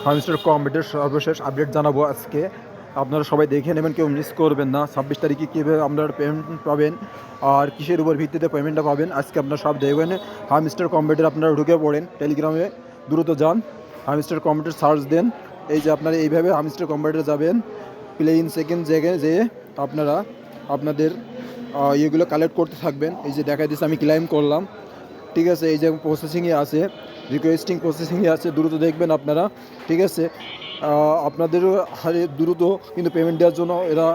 Hamster computer সর্বশেষ update জানাবো আজকে। আপনারা সবাই দেখে নেবেন, কেউ মিস করবেন না। 26 তারিখে কীভাবে আপনারা পেমেন্ট পাবেন আর কিসের উপর ভিত্তিতে পেমেন্টটা পাবেন আজকে আপনারা সব দেখবেন। হামস্টার কম্পিউটার আপনারা ঢুকে পড়েন, টেলিগ্রামে দ্রুত যান, হামস্টার কম্পিউটার সার্চ দেন। এই যে আপনারা এইভাবে হামস্টার কম্পিউটার যাবেন, প্লে ইন সেকেন্ড জায়গায় যেয়ে আপনারা আপনাদের ইয়েগুলো কালেক্ট করতে থাকবেন। এই যে দেখা দিচ্ছে আমি ক্লাইম করলাম, ঠিক আছে। এই যে প্রসেসিংয়ে আছে, রিকোয়েস্টিং প্রসেসিংয়ে আছে, দ্রুত দেখবেন আপনারা, ঠিক আছে। আপনাদেরও হারে দ্রুত কিন্তু পেমেন্ট দেওয়ার জন্য এরা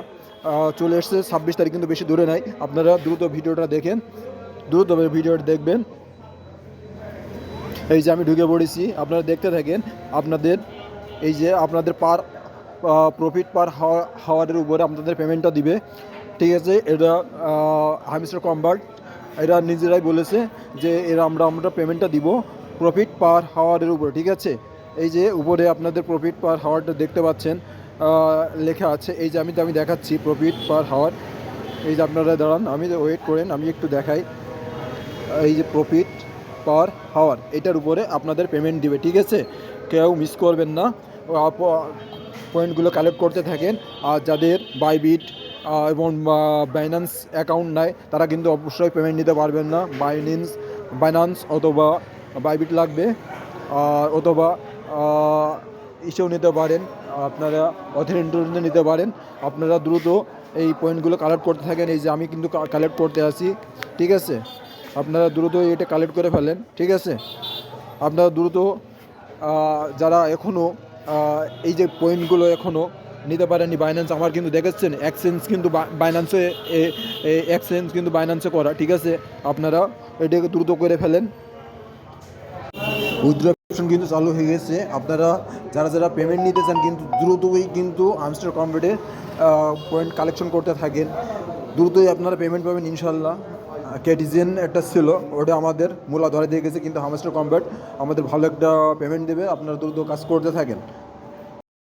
চলে এসছে। 26 তারিখ কিন্তু বেশি দূরে নাই, আপনারা দ্রুত ভিডিওটা দেখেন, দ্রুত ভিডিওটা দেখবেন। এই যে আমি ঢুকে পড়েছি, আপনারা দেখতে থাকেন। আপনাদের এই যে আপনাদের প্রফিট পার হাওয়ারের উপরে আপনাদের পেমেন্টটা দিবে, ঠিক আছে। এটা হামস্টার কম্পিউটার এরা নিজেরাই বলেছে যে আমরা পেমেন্টটা দিব প্রফিট পার হাওয়ারের উপরে, ঠিক আছে। এই যে উপরে আপনাদের প্রফিট পার হাওয়ারটা দেখতে পাচ্ছেন লেখা আছে। এই যে আমি দেখাচ্ছি প্রফিট পার হাওয়ার। এই যে আপনারা দাঁড়ান, আমি ওয়েট করেন, আমি একটু দেখাই। এই যে প্রফিট পার হাওয়ার, এটার উপরে আপনাদের পেমেন্ট দিবে, ঠিক আছে। কেউ মিস করবেন না, পয়েন্টগুলো কালেক্ট করতে থাকেন। আর যাদের বাইবিট এবং বাইন্যান্স অ্যাকাউন্ট নাই তারা কিন্তু অবশ্যই পেমেন্ট নিতে পারবেন না। বাইন্যান্স অথবা বাইবিট লাগবে, অথবা ইসেও নিতে পারেন, আপনারা অথেন্টিকেশন নিতে পারেন। আপনারা দ্রুত এই পয়েন্টগুলো কালেক্ট করতে থাকেন। এই যে আমি কিন্তু কালেক্ট করতে আসি, ঠিক আছে। আপনারা দ্রুত এটা কালেক্ট করে ফেলেন, ঠিক আছে। আপনারা দ্রুত যারা এখনও এই যে পয়েন্টগুলো এখনও নিতে পারেননি বাইন্যান্স, আমার কিন্তু দেখেছেন এক্সচেঞ্জ কিন্তু বাইন্যান্সে করা, ঠিক আছে। আপনারা এটাকে দ্রুত করে ফেলেন। উইথড্র অপশন কিন্তু চালু হয়ে গেছে। আপনারা যারা পেমেন্ট নিতে চান কিন্তু দ্রুতই কিন্তু হামস্টার কম্পিউটারে পয়েন্ট কালেকশন করতে থাকেন, দ্রুতই আপনারা পেমেন্ট পাবেন ইনশাল্লাহ। ক্যাটিজেন একটা ছিল, ওটা আমাদের মূলা ধরে দিয়ে গেছে, কিন্তু হামস্টার কম্পিউটার আমাদের ভালো একটা পেমেন্ট দেবে। আপনারা দ্রুত কাজ করতে থাকেন।